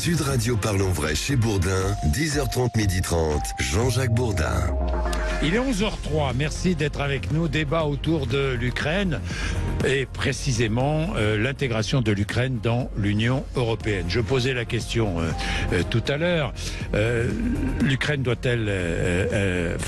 Sud Radio Parlons Vrai chez Bourdin, 10h30, 12h30, Jean-Jacques Bourdin. Il est 11h03, merci d'être avec nous. Débat autour de l'Ukraine et précisément l'intégration de l'Ukraine dans l'Union européenne. Je posais la question tout à l'heure. L'Ukraine doit-elle,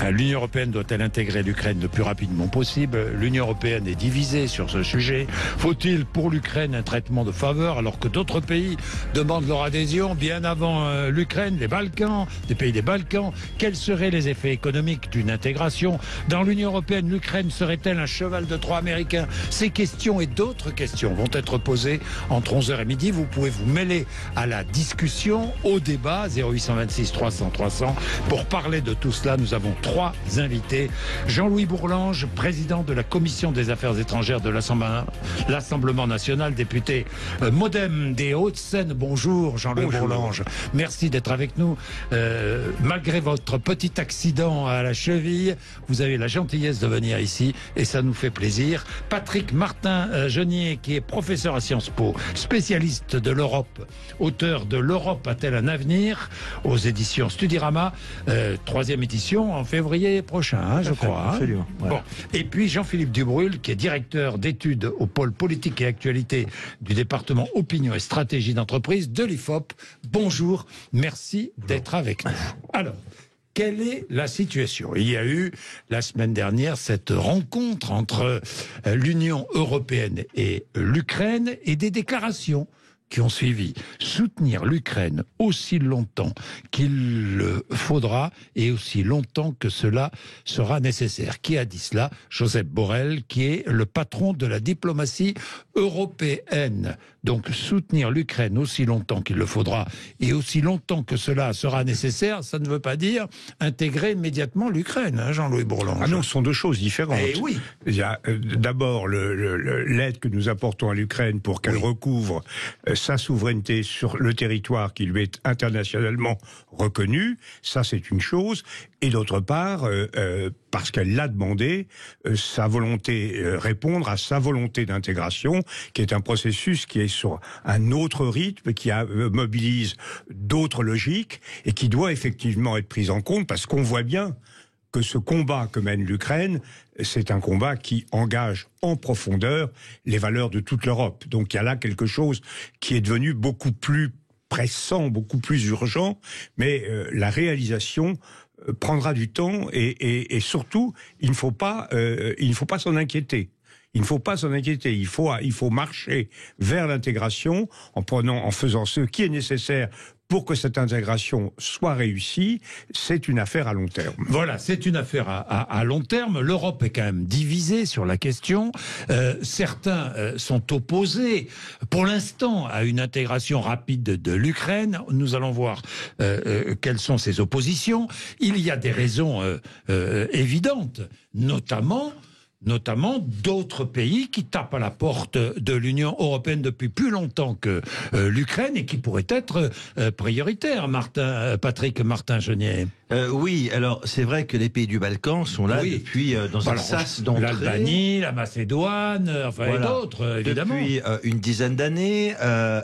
l'Union européenne doit-elle intégrer l'Ukraine le plus rapidement possible? L'Union européenne est divisée sur ce sujet. Faut-il pour l'Ukraine un traitement de faveur alors que d'autres pays demandent leur adhésion bien avant l'Ukraine, les Balkans, des pays des Balkans? Quels seraient les effets économiques d'une intégration dans l'Union européenne? L'Ukraine serait-elle un cheval de Troie américain? Ces questions et d'autres questions vont être posées entre 11h et midi. Vous pouvez vous mêler à la discussion, au débat, 0826 300 300. Pour parler de tout cela, nous avons trois invités. Jean-Louis Bourlange, président de la Commission des Affaires étrangères de l'Assemblement national, député MoDem des Hauts-de-Seine. Bonjour Jean-Louis Bourlange. Merci d'être avec nous. Malgré votre petit accident à la cheville, vous avez la gentillesse de venir ici et ça nous fait plaisir. Patrick Martin-Genier, qui est professeur à Sciences Po, spécialiste de l'Europe, auteur de L'Europe a-t-elle un avenir aux éditions Studirama, 3e édition en février prochain, je crois. Absolument. Ouais. Bon. Et puis Jean-Philippe Dubrul, qui est directeur d'études au pôle politique et actualité du département opinion et stratégie d'entreprise de l'IFOP. Bonjour, merci d'être avec nous. Alors, quelle est la situation? Il y a eu la semaine dernière cette rencontre entre l'Union européenne et l'Ukraine et des déclarations qui ont suivi. Soutenir l'Ukraine aussi longtemps qu'il le faudra et aussi longtemps que cela sera nécessaire. Qui a dit cela? Josep Borrell, qui est le patron de la diplomatie européenne. Donc soutenir l'Ukraine aussi longtemps qu'il le faudra et aussi longtemps que cela sera nécessaire, ça ne veut pas dire intégrer immédiatement l'Ukraine, hein, Jean-Louis Bourlange. Ah non, ce sont deux choses différentes. Eh oui. Il y a d'abord l'aide que nous apportons à l'Ukraine pour qu'elle recouvre sa souveraineté sur le territoire qui lui est internationalement reconnu. Ça, c'est une chose. Et d'autre part, parce qu'elle l'a demandé, sa volonté, répondre à sa volonté d'intégration, qui est un processus qui est sur un autre rythme, qui mobilise d'autres logiques et qui doit effectivement être prise en compte, parce qu'on voit bien que ce combat que mène l'Ukraine, c'est un combat qui engage en profondeur les valeurs de toute l'Europe. Donc il y a là quelque chose qui est devenu beaucoup plus pressant, beaucoup plus urgent, mais la réalisation prendra du temps et surtout, il ne faut pas s'en inquiéter. Il ne faut pas s'en inquiéter. Il faut marcher vers l'intégration en faisant ce qui est nécessaire pour que cette intégration soit réussie. C'est une affaire à long terme. Voilà, c'est une affaire à long terme. L'Europe est quand même divisée sur la question. Certains sont opposés, pour l'instant, à une intégration rapide de l'Ukraine. Nous allons voir quelles sont ces oppositions. Il y a des raisons évidentes, notamment d'autres pays qui tapent à la porte de l'Union européenne depuis plus longtemps que l'Ukraine et qui pourraient être prioritaires. Patrick Martin-Genier. Oui, alors c'est vrai que les pays du Balkan sont là depuis dans un sas d'entrée. L'Albanie, la Macédoine, et d'autres, évidemment. Depuis une dizaine d'années.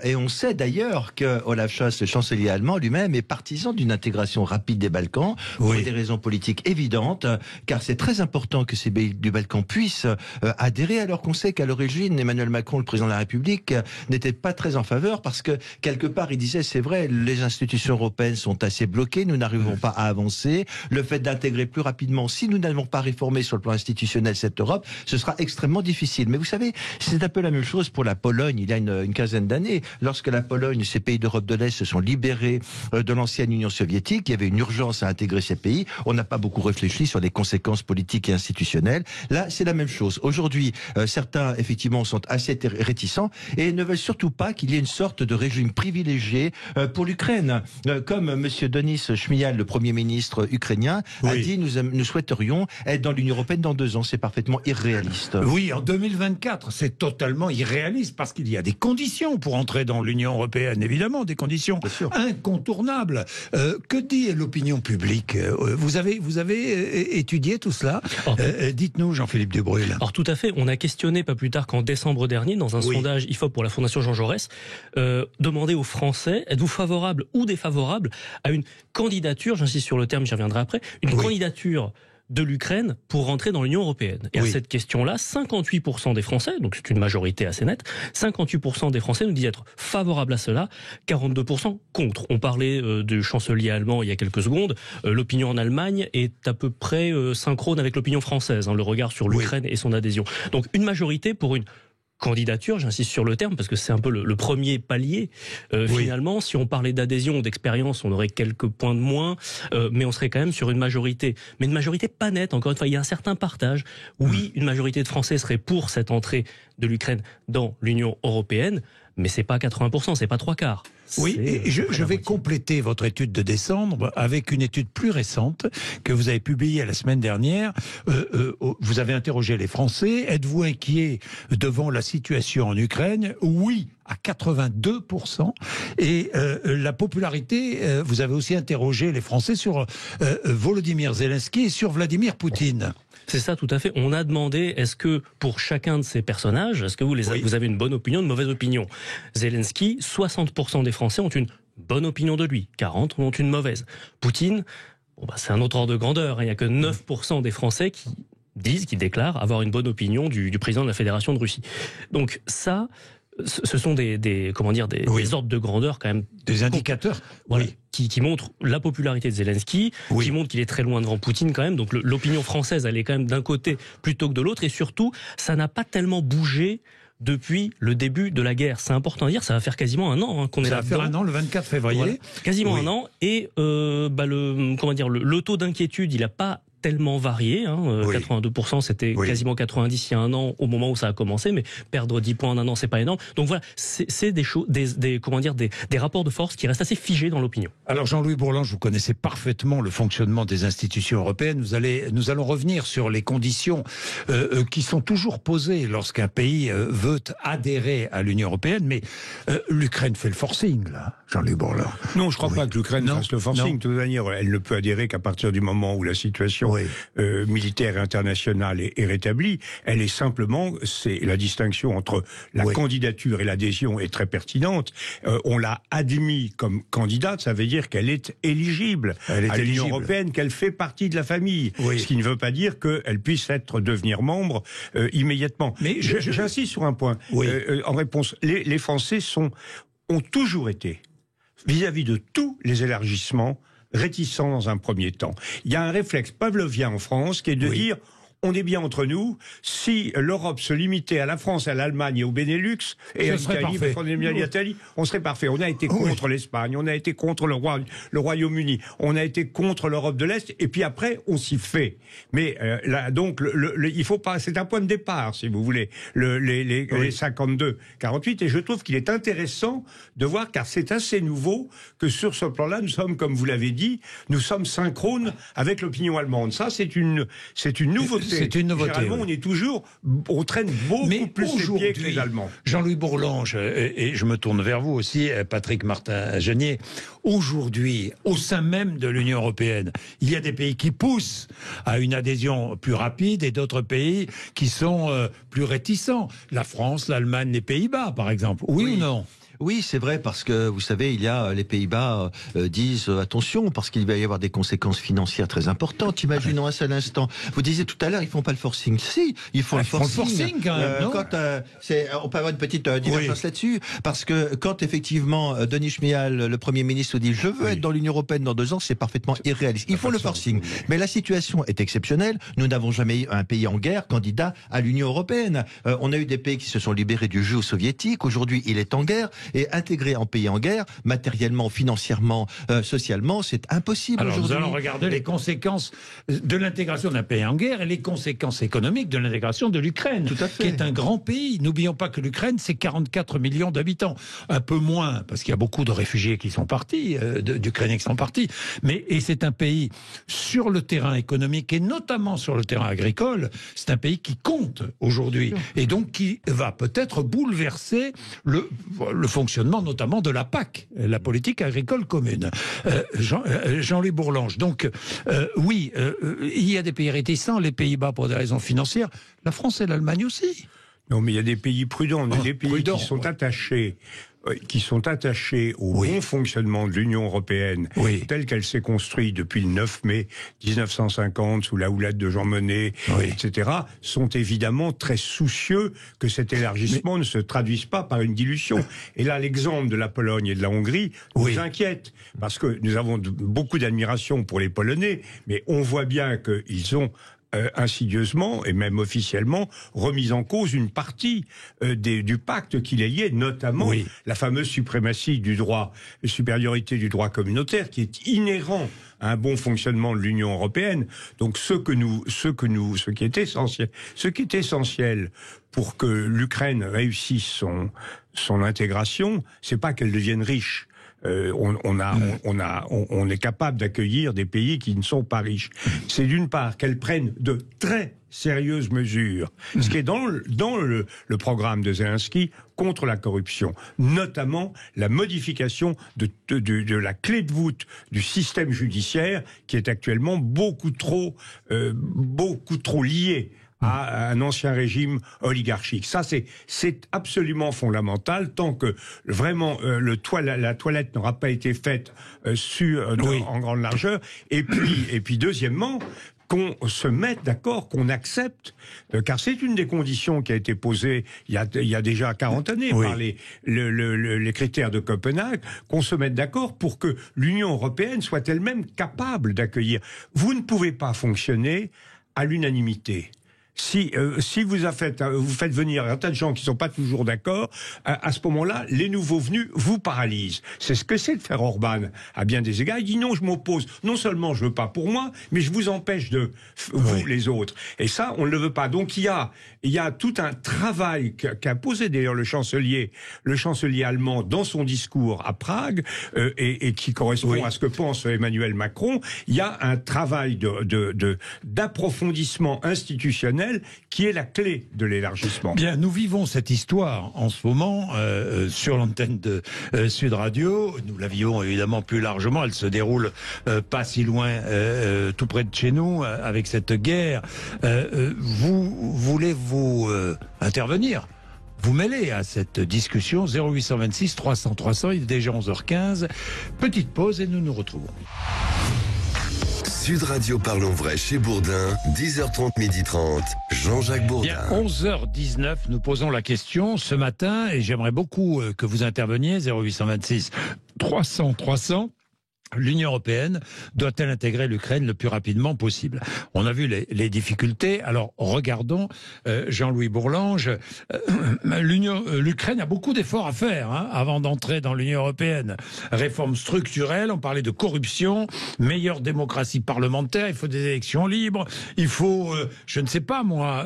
Et on sait d'ailleurs que Olaf Scholz, le chancelier allemand lui-même, est partisan d'une intégration rapide des Balkans, pour des raisons politiques évidentes, car c'est très important que ces pays du Balkan puissent adhérer, alors qu'on sait qu'à l'origine, Emmanuel Macron, le président de la République, n'était pas très en faveur, parce que quelque part, il disait, c'est vrai, les institutions européennes sont assez bloquées, nous n'arrivons pas à avancer. Le fait d'intégrer plus rapidement, si nous n'avons pas réformé sur le plan institutionnel cette Europe, ce sera extrêmement difficile. Mais vous savez, c'est un peu la même chose pour la Pologne, il y a une quinzaine d'années. Lorsque la Pologne, ces pays d'Europe de l'Est se sont libérés de l'ancienne Union soviétique, il y avait une urgence à intégrer ces pays. On n'a pas beaucoup réfléchi sur les conséquences politiques et institutionnelles. Là, c'est la même chose. Aujourd'hui, certains, effectivement, sont assez réticents et ne veulent surtout pas qu'il y ait une sorte de régime privilégié pour l'Ukraine. Comme M. Denis Shmyhal, le Premier ministre ukrainien, a dit, nous souhaiterions être dans l'Union européenne dans 2 ans. C'est parfaitement irréaliste. Oui, en 2024, c'est totalement irréaliste parce qu'il y a des conditions pour entrer dans l'Union européenne, évidemment, des conditions incontournables. Que dit l'opinion publique? Vous avez étudié tout cela? Dites-nous, Jean-Philippe Philippe Dubreuil. Alors tout à fait, on a questionné pas plus tard qu'en décembre dernier, dans un sondage IFOP pour la Fondation Jean Jaurès, demandé aux Français, êtes-vous favorable ou défavorable à une candidature, j'insiste sur le terme, j'y reviendrai après, une candidature de l'Ukraine pour rentrer dans l'Union européenne. Et à cette question-là, 58% des Français, donc c'est une majorité assez nette, 58% des Français nous disent être favorables à cela, 42% contre. On parlait du chancelier allemand il y a quelques secondes, l'opinion en Allemagne est à peu près synchrone avec l'opinion française, le regard sur l'Ukraine et son adhésion. Donc une majorité pour une candidature, j'insiste sur le terme parce que c'est un peu le premier palier. Finalement, si on parlait d'adhésion ou d'expérience, on aurait quelques points de moins, mais on serait quand même sur une majorité. Mais une majorité pas nette, encore une fois, il y a un certain partage. Oui, une majorité de Français serait pour cette entrée de l'Ukraine dans l'Union européenne, mais c'est pas 80%, c'est pas 3/4. Oui, et je vais compléter votre étude de décembre avec une étude plus récente que vous avez publiée la semaine dernière. Vous avez interrogé les Français. Êtes-vous inquiets devant la situation en Ukraine? Oui, à 82%. Et la popularité, vous avez aussi interrogé les Français sur Volodymyr Zelensky et sur Vladimir Poutine. C'est ça, tout à fait. On a demandé, est-ce que pour chacun de ces personnages, est-ce que vous avez une bonne opinion, une mauvaise opinion? Zelensky, 60% des Français ont une bonne opinion de lui, 40% ont une mauvaise. Poutine, c'est un autre ordre de grandeur. Il n'y a que 9% des Français qui déclarent avoir une bonne opinion du président de la Fédération de Russie. Donc ça, ce sont des ordres de grandeur quand même. Des indicateurs. Voilà, qui montrent la popularité de Zelensky, qui montrent qu'il est très loin devant Poutine quand même. Donc l'opinion française, elle est quand même d'un côté plutôt que de l'autre. Et surtout, ça n'a pas tellement bougé depuis le début de la guerre. C'est important à dire, ça va faire quasiment un an qu'on est là-dedans. Ça va faire un an, le 24 février. Voilà, quasiment un an. Et le taux d'inquiétude, il n'a pas tellement varié. 82%, c'était quasiment 90 il y a un an, au moment où ça a commencé, mais perdre 10 points en un an, c'est pas énorme. Donc voilà, c'est des choses, des rapports de force qui restent assez figés dans l'opinion. Alors Jean-Louis Bourlange, vous connaissez parfaitement le fonctionnement des institutions européennes. Nous allons revenir sur les conditions qui sont toujours posées lorsqu'un pays veut adhérer à l'Union européenne, mais l'Ukraine fait le forcing, là, Jean-Louis Bourlange. Non, je ne crois pas que l'Ukraine fasse le forcing. De toute manière, elle ne peut adhérer qu'à partir du moment où la situation militaire internationale est rétablie. Elle est simplement, c'est la distinction entre la candidature et l'adhésion est très pertinente. On l'a admis comme candidate, ça veut dire qu'elle est éligible à l'Union européenne, qu'elle fait partie de la famille. Ce qui ne veut pas dire qu'elle puisse devenir membre immédiatement. Mais j'insiste sur un point. En réponse, les Français ont toujours été, vis-à-vis de tous les élargissements, réticents dans un premier temps. Il y a un réflexe pavlovien en France qui est de dire on est bien entre nous. Si l'Europe se limitait à la France, à l'Allemagne et au Benelux, et à l'Italie, on serait parfait. On a été contre l'Espagne, on a été contre le Royaume-Uni, on a été contre l'Europe de l'Est, et puis après, on s'y fait. Mais là, donc, il faut pas. C'est un point de départ, si vous voulez, les 52-48, et je trouve qu'il est intéressant de voir, car c'est assez nouveau, que sur ce plan-là, nous sommes, comme vous l'avez dit, nous sommes synchrones avec l'opinion allemande. Ça, c'est une nouveauté. C'est une nouveauté. Généralement, on traîne beaucoup plus les pieds que les Allemands. Jean-Louis Bourlange, et je me tourne vers vous aussi, Patrick Martin-Genier. Aujourd'hui, au sein même de l'Union européenne, il y a des pays qui poussent à une adhésion plus rapide et d'autres pays qui sont plus réticents. La France, l'Allemagne, les Pays-Bas, par exemple. Oui ou non ? Oui, c'est vrai, parce que, vous savez, les Pays-Bas disent attention, parce qu'il va y avoir des conséquences financières très importantes. Imaginons un seul instant. Vous disiez tout à l'heure, ils font pas le forcing. Si, ils font le forcing quand même, non on peut avoir une petite divergence là-dessus, parce que quand effectivement Denis Schmial, le Premier ministre, dit je veux être dans l'Union européenne dans 2 ans, c'est parfaitement irréaliste. Ils font le forcing. Mais la situation est exceptionnelle. Nous n'avons jamais eu un pays en guerre candidat à l'Union européenne. On a eu des pays qui se sont libérés du joug soviétique. Aujourd'hui, il est en guerre. Et intégrer un pays en guerre, matériellement, financièrement, socialement, c'est impossible. Alors aujourd'hui. Nous allons regarder les conséquences de l'intégration d'un pays en guerre et les conséquences économiques de l'intégration de l'Ukraine, qui est un grand pays. N'oublions pas que l'Ukraine, c'est 44 millions d'habitants. Un peu moins, parce qu'il y a beaucoup de réfugiés qui sont partis, d'Ukrainiens qui sont partis. Et c'est un pays, sur le terrain économique et notamment sur le terrain agricole, c'est un pays qui compte aujourd'hui. Et donc qui va peut-être bouleverser le fonctionnement notamment de la PAC, la politique agricole commune. Jean-Louis Bourlanges, donc oui, il y a des pays réticents, les Pays-Bas pour des raisons financières, la France et l'Allemagne aussi. Non, mais il y a des pays prudents, des pays prudents, qui sont attachés au bon fonctionnement de l'Union européenne, telle qu'elle s'est construite depuis le 9 mai 1950, sous la houlette de Jean Monnet, etc., sont évidemment très soucieux que cet élargissement ne se traduise pas par une dilution. Et là, l'exemple de la Pologne et de la Hongrie nous inquiète, parce que nous avons beaucoup d'admiration pour les Polonais, mais on voit bien qu'ils ont insidieusement et même officiellement remis en cause une partie du pacte qui les liait, notamment la fameuse suprématie du droit, supériorité du droit communautaire qui est inhérent à un bon fonctionnement de l'Union européenne. Donc ce qui est essentiel pour que l'Ukraine réussisse son intégration, c'est pas qu'elle devienne riche. On est capable d'accueillir des pays qui ne sont pas riches. C'est d'une part qu'elles prennent de très sérieuses mesures, ce qui est dans le programme de Zelensky contre la corruption, notamment la modification de la clé de voûte du système judiciaire qui est actuellement beaucoup trop lié à un ancien régime oligarchique. Ça, c'est absolument fondamental tant que vraiment la toilette n'aura pas été faite en grande largeur. Et puis deuxièmement, qu'on se mette d'accord, qu'on accepte, car c'est une des conditions qui a été posée il y a déjà 40 années par les critères de Copenhague, qu'on se mette d'accord pour que l'Union européenne soit elle-même capable d'accueillir. Vous ne pouvez pas fonctionner à l'unanimité. Si vous faites venir un tas de gens qui ne sont pas toujours d'accord, à ce moment-là, les nouveaux venus vous paralysent. C'est ce que c'est de faire Orban à bien des égards. Il dit non, je m'oppose. Non seulement je veux pas pour moi, mais je vous empêche de vous les autres. Et ça, on ne le veut pas. Donc il y a tout un travail qu'a posé d'ailleurs le chancelier allemand dans son discours à Prague et qui correspond à ce que pense Emmanuel Macron. Il y a un travail d'approfondissement institutionnel qui est la clé de l'élargissement. Bien, nous vivons cette histoire en ce moment sur l'antenne de Sud Radio. Nous la vivons évidemment plus largement. Elle se déroule pas si loin, tout près de chez nous, avec cette guerre. Voulez-vous intervenir ? Vous mêlez à cette discussion 0826 300 300. Il est déjà 11h15. Petite pause et nous nous retrouvons. Sud Radio Parlons Vrai chez Bourdin, 10h30, 12h30, Jean-Jacques Bourdin. Bien, 11h19, nous posons la question ce matin et j'aimerais beaucoup que vous interveniez, 0826 300 300. L'Union européenne doit-elle intégrer l'Ukraine le plus rapidement possible? On a vu les difficultés. Alors regardons Jean-Louis Bourlanges. L'Ukraine a beaucoup d'efforts à faire avant d'entrer dans l'Union européenne. Réforme structurelle, on parlait de corruption, meilleure démocratie parlementaire, il faut des élections libres, il faut, je ne sais pas moi,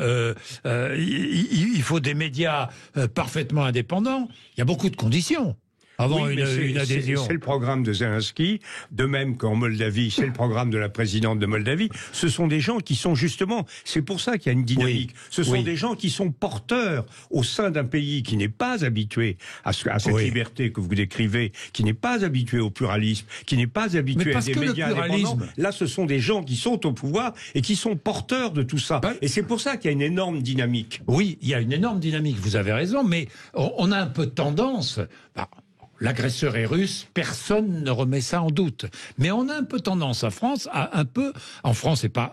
il faut des médias parfaitement indépendants. Il y a beaucoup de conditions. Avant une adhésion. C'est le programme de Zelensky, de même qu'en Moldavie, c'est le programme de la présidente de Moldavie. Ce sont des gens qui sont justement, c'est pour ça qu'il y a une dynamique. Ce sont des gens qui sont porteurs au sein d'un pays qui n'est pas habitué à cette liberté que vous décrivez, qui n'est pas habitué au pluralisme, qui n'est pas habitué à des médias indépendants. Là, ce sont des gens qui sont au pouvoir et qui sont porteurs de tout ça. Et c'est pour ça qu'il y a une énorme dynamique. Oui, il y a une énorme dynamique, vous avez raison, mais on a un peu tendance... L'agresseur est russe, personne ne remet ça en doute. Mais on a un peu tendance en France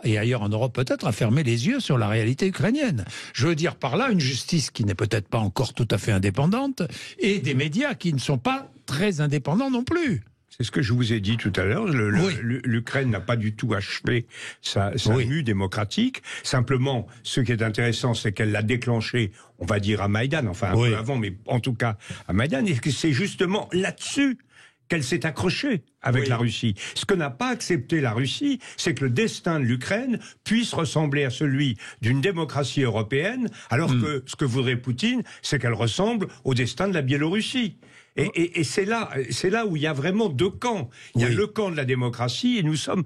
et ailleurs en Europe peut-être, à fermer les yeux sur la réalité ukrainienne. Je veux dire par là une justice qui n'est peut-être pas encore tout à fait indépendante et des médias qui ne sont pas très indépendants non plus. C'est ce que je vous ai dit tout à l'heure. L'Ukraine n'a pas du tout achevé sa mue démocratique. Simplement, ce qui est intéressant, c'est qu'elle l'a déclenché, on va dire, à Maïdan, enfin un peu avant, mais en tout cas à Maïdan, et que c'est justement là-dessus qu'elle s'est accrochée avec la Russie. Ce que n'a pas accepté la Russie, c'est que le destin de l'Ukraine puisse ressembler à celui d'une démocratie européenne, alors que ce que voudrait Poutine, c'est qu'elle ressemble au destin de la Biélorussie. Et c'est là où il y a vraiment deux camps. Il y a le camp de la démocratie et nous sommes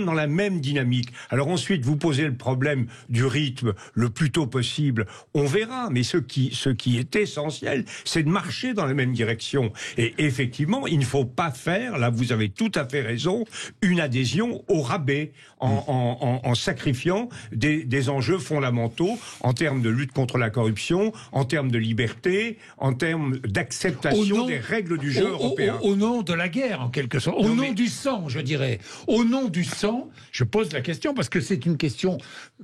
dans la même dynamique. Alors ensuite, vous posez le problème du rythme le plus tôt possible. On verra, mais ce qui est essentiel, c'est de marcher dans la même direction. Et effectivement, il ne faut pas faire, là vous avez tout à fait raison, une adhésion au rabais en sacrifiant des enjeux fondamentaux en termes de lutte contre la corruption, en termes de liberté, en termes d'acceptation des règles du jeu européen. Au nom de la guerre, en quelque sorte. Au nom du sang, je dirais. Au nom du sang, je pose la question parce que c'est une question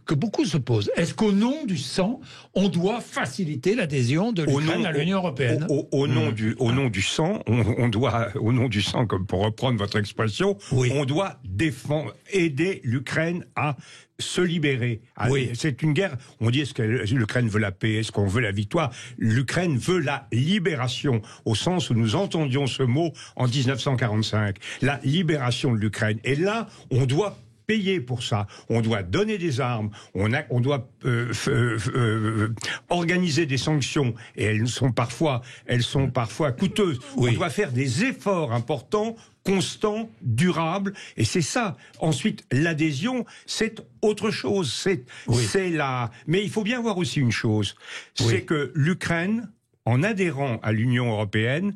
que beaucoup se posent. Est-ce qu'au nom du sang, on doit faciliter l'adhésion de l'Ukraine à l'Union européenne ? Au nom du sang, on doit, au nom du sang, comme pour reprendre votre expression, on doit aider l'Ukraine à se libérer. C'est une guerre. On dit est-ce que l'Ukraine veut la paix, est-ce qu'on veut la victoire? L'Ukraine veut la libération, au sens où nous entendions ce mot en 1945. La libération de l'Ukraine. Et là, on doit payer pour ça. On doit donner des armes, on doit organiser des sanctions, et elles sont parfois coûteuses. On doit faire des efforts importants, constants, durables, et c'est ça. Ensuite, l'adhésion, c'est autre chose. Mais il faut bien voir aussi une chose, c'est que l'Ukraine, en adhérant à l'Union européenne,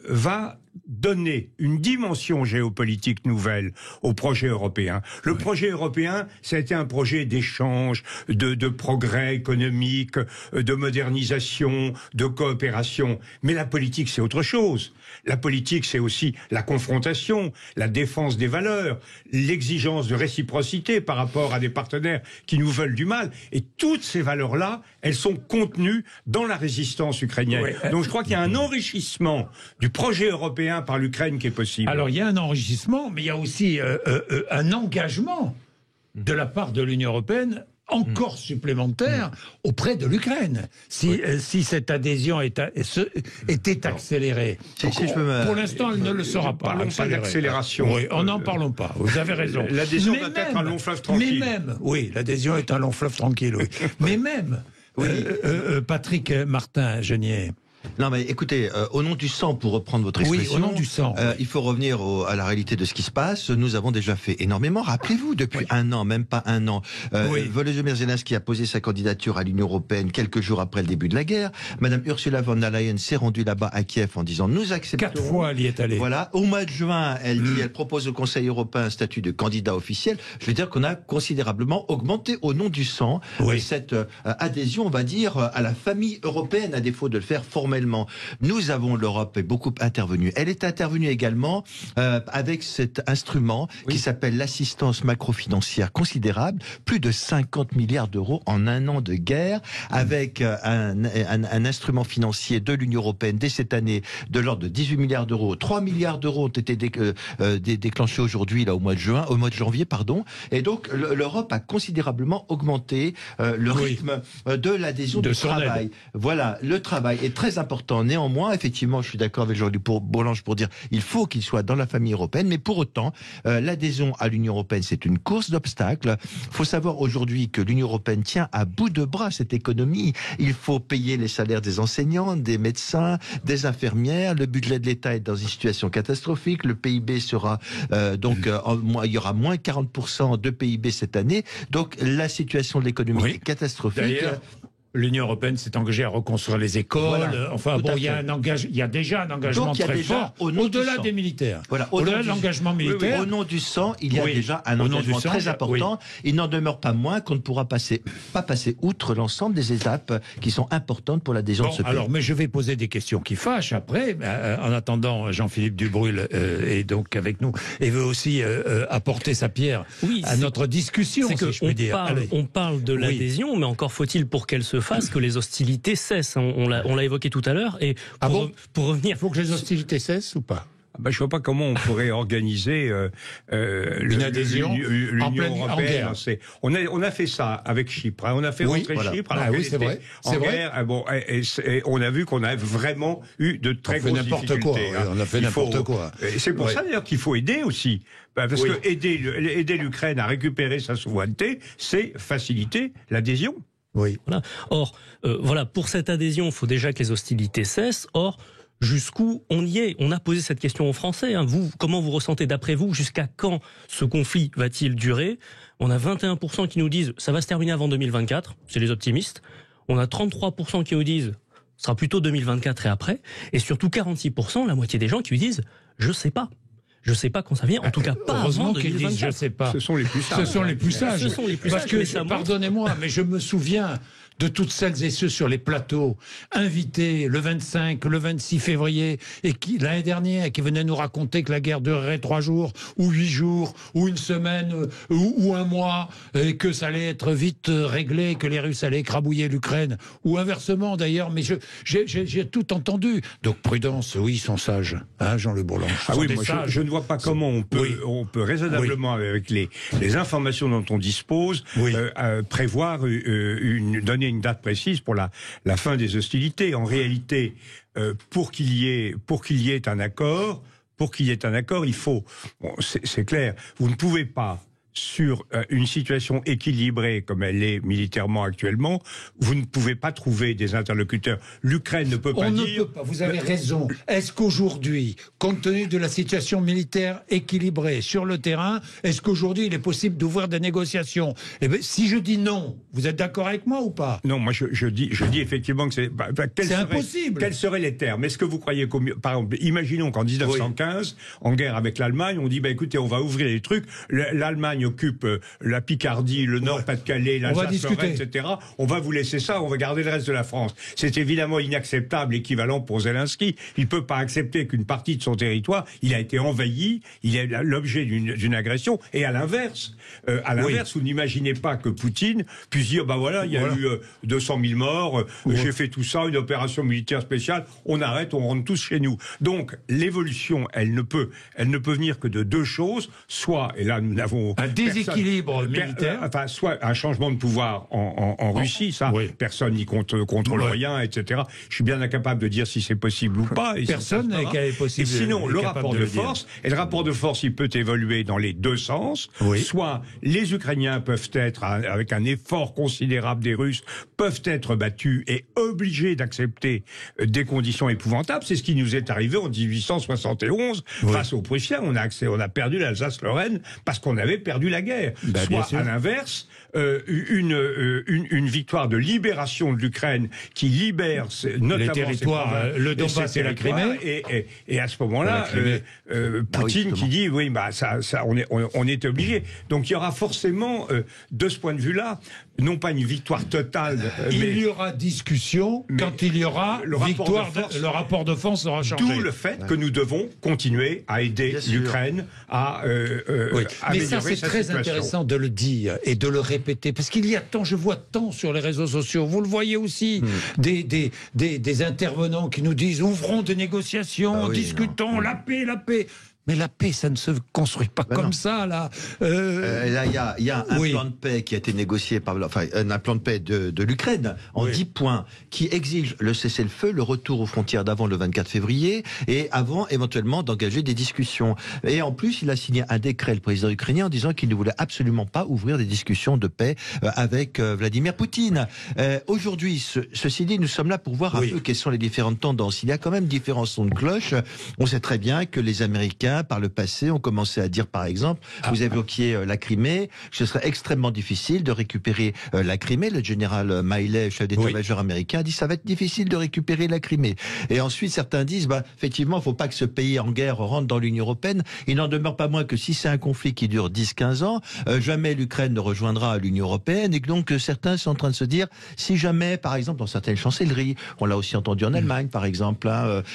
va donner une dimension géopolitique nouvelle au projet européen. Le projet européen, ça a été un projet d'échange, de progrès économique, de modernisation, de coopération. Mais la politique, c'est autre chose. La politique, c'est aussi la confrontation, la défense des valeurs, l'exigence de réciprocité par rapport à des partenaires qui nous veulent du mal. Et toutes ces valeurs-là, elles sont contenues dans la résistance ukrainienne. Donc je crois qu'il y a un enrichissement du projet européen par l'Ukraine qui est possible. Alors il y a un enrichissement, mais il y a aussi un engagement de la part de l'Union européenne encore supplémentaire auprès de l'Ukraine. Si cette adhésion était accélérée. Pour l'instant, elle ne le sera pas. Parlons pas d'accélération. Oui, n'en parlons pas. Vous avez raison. L'adhésion doit être un long fleuve tranquille. L'adhésion est un long fleuve tranquille. Mais même, Patrick Martin-Genier. Non mais écoutez, au nom du sang, pour reprendre votre expression, au nom du sang, il faut revenir à la réalité de ce qui se passe. Nous avons déjà fait énormément. Rappelez-vous, depuis un an, même pas un an, Volodymyr Zelensky a posé sa candidature à l'Union européenne quelques jours après le début de la guerre. Madame Ursula von der Leyen s'est rendue là-bas à Kiev en disant nous acceptons. 4 fois elle y est allée. Voilà. Au mois de juin, elle propose au Conseil européen un statut de candidat officiel. Je veux dire qu'on a considérablement augmenté au nom du sang cette adhésion, on va dire, à la famille européenne, à défaut de le faire formellement. L'Europe est beaucoup intervenue. Elle est intervenue également avec cet instrument qui s'appelle l'assistance macrofinancière considérable, plus de 50 milliards d'euros en un an de guerre, avec un instrument financier de l'Union européenne dès cette année de l'ordre de 18 milliards d'euros. 3 milliards d'euros ont été déclenchés aujourd'hui, là, au mois de janvier, pardon. Et donc, l'Europe a considérablement augmenté le rythme de l'adhésion du travail. Voilà, le travail est très important. Néanmoins, effectivement, je suis d'accord avec Jean-Luc Bourlange pour dire il faut qu'il soit dans la famille européenne, mais pour autant, l'adhésion à l'Union européenne, c'est une course d'obstacles. Il faut savoir aujourd'hui que l'Union européenne tient à bout de bras cette économie. Il faut payer les salaires des enseignants, des médecins, des infirmières. Le budget de l'État est dans une situation catastrophique. Le PIB sera il y aura moins 40% de PIB cette année. Donc la situation de l'économie est catastrophique. D'ailleurs, l'Union européenne s'est engagée à reconstruire les écoles. Il y a déjà un engagement très fort au-delà des militaires. Au-delà de l'engagement militaire. Au nom du sang, il y a déjà un engagement très important. Il n'en demeure pas moins qu'on ne pourra pas passer outre l'ensemble des étapes qui sont importantes pour l'adhésion de ce pays. Alors, mais je vais poser des questions qui fâchent après. En attendant, Jean-Philippe Dubrul est donc avec nous et veut aussi apporter sa pierre à notre discussion, si je puis dire. On parle de l'adhésion, mais encore faut-il pour qu'elle se fasse que les hostilités cessent. On l'a évoqué tout à l'heure. Et pour revenir, il faut que les hostilités cessent ou pas? Je ne vois pas comment on pourrait organiser une adhésion l'Union européenne. On a fait ça avec Chypre. On a fait rentrer Chypre. C'est vrai. En guerre. Et on a vu qu'on a vraiment eu de très grosses difficultés. On a fait n'importe quoi. C'est pour ça d'ailleurs qu'il faut aider aussi. Parce que aider l'Ukraine à récupérer sa souveraineté, c'est faciliter l'adhésion. Voilà. Or, pour cette adhésion, il faut déjà que les hostilités cessent. Or, jusqu'où on y est. On a posé cette question aux Français. Hein. Vous, comment vous ressentez d'après vous? Jusqu'à quand ce conflit va-t-il durer? On a 21% qui nous disent ça va se terminer avant 2024, c'est les optimistes. On a 33% qui nous disent ce sera plutôt 2024 et après. Et surtout 46%, la moitié des gens qui lui disent je sais pas. Je sais pas quand ça vient, en tout cas pas avant 2024. Disent, je sais pas. Ce sont les plus sages. Ce sont les plus sages. Ce sont les plus Parce sages, que, mais ça pardonnez-moi, mais je me souviens de toutes celles et ceux sur les plateaux, invités le 25, le 26 février, et qui, l'année dernière, qui venaient nous raconter que la guerre durerait 3 jours, ou 8 jours, ou une semaine, ou un mois, et que ça allait être vite réglé, que les Russes allaient écrabouiller l'Ukraine, ou inversement d'ailleurs, mais j'ai tout entendu. Donc prudence, oui, ils sont sages, hein, Jean Le Bourlange. Ah oui, moi je ne vois pas comment on peut raisonnablement, avec les informations dont on dispose, prévoir donner une date précise pour la fin des hostilités. En réalité, pour qu'il y ait un accord, il faut, c'est clair, vous ne pouvez pas, sur une situation équilibrée comme elle est militairement actuellement, vous ne pouvez pas trouver des interlocuteurs. L'Ukraine ne peut pas dire... On ne peut pas, vous avez raison. Est-ce qu'aujourd'hui, compte tenu de la situation militaire équilibrée sur le terrain, est-ce qu'aujourd'hui il est possible d'ouvrir des négociations? Eh bien, si je dis non, vous êtes d'accord avec moi ou pas? Non, moi je dis effectivement que c'est... c'est impossible. Quels seraient les termes? Est-ce que vous croyez par exemple, imaginons qu'en 1915, en guerre avec l'Allemagne, on dit, écoutez, on va ouvrir les trucs, l'Allemagne occupe la Picardie, le Nord-Pas-de-Calais, l'Alsace-Lorraine, etc. On va vous laisser ça, on va garder le reste de la France. C'est évidemment inacceptable, équivalent pour Zelensky. Il ne peut pas accepter qu'une partie de son territoire, il a été envahi, il est l'objet d'une agression. Et à l'inverse, vous n'imaginez pas que Poutine puisse dire, il y a eu 200 000 morts, j'ai fait tout ça, une opération militaire spéciale, on arrête, on rentre tous chez nous. Donc, l'évolution, elle ne peut venir que de deux choses, soit, et là nous n'avons... déséquilibre militaire. Soit un changement de pouvoir en Russie, ça, personne n'y contrôle rien, etc. Je suis bien incapable de dire si c'est possible ou pas. Personne n'est possible. Et sinon, le rapport de force, et le rapport de force, il peut évoluer dans les deux sens. Soit les Ukrainiens peuvent être, avec un effort considérable des Russes, peuvent être battus et obligés d'accepter des conditions épouvantables. C'est ce qui nous est arrivé en 1871 face aux Prussiens. On a perdu l'Alsace-Lorraine parce qu'on avait perdu la guerre. Soit à l'inverse, une victoire de libération de l'Ukraine qui libère notamment les territoires, le Donbass et la Crimée. Et à ce moment-là, Poutine qui dit on est obligé. Donc il y aura forcément, de ce point de vue-là, non pas une victoire totale. Il y aura discussion quand il y aura le rapport de force sera changé. D'où le fait que nous devons continuer à aider l'Ukraine à mais ça, c'est très intéressant de le dire et de le répéter, parce qu'il y a tant, je vois tant sur les réseaux sociaux, vous le voyez aussi, des intervenants qui nous disent ouvrons des négociations, discutons, la paix. Mais la paix, ça ne se construit pas comme ça, là. Là, il y a un plan de paix qui a été négocié un plan de paix de l'Ukraine en 10 points, qui exige le cessez-le-feu, le retour aux frontières d'avant le 24 février, et avant, éventuellement, d'engager des discussions. Et en plus, il a signé un décret, le président ukrainien, en disant qu'il ne voulait absolument pas ouvrir des discussions de paix avec Vladimir Poutine. Aujourd'hui, ceci dit, nous sommes là pour voir un peu quelles sont les différentes tendances. Il y a quand même différents sons de cloche. On sait très bien que les Américains, par le passé, ont commencé à dire, par exemple, vous évoquiez la Crimée, ce serait extrêmement difficile de récupérer la Crimée. Le général Miley, chef d'état-major américain, dit ça va être difficile de récupérer la Crimée. Et ensuite, certains disent, effectivement, il ne faut pas que ce pays en guerre rentre dans l'Union européenne. Il n'en demeure pas moins que si c'est un conflit qui dure 10-15 ans, jamais l'Ukraine ne rejoindra l'Union européenne. Et donc, certains sont en train de se dire, si jamais, par exemple, dans certaines chancelleries, on l'a aussi entendu en Allemagne, par exemple,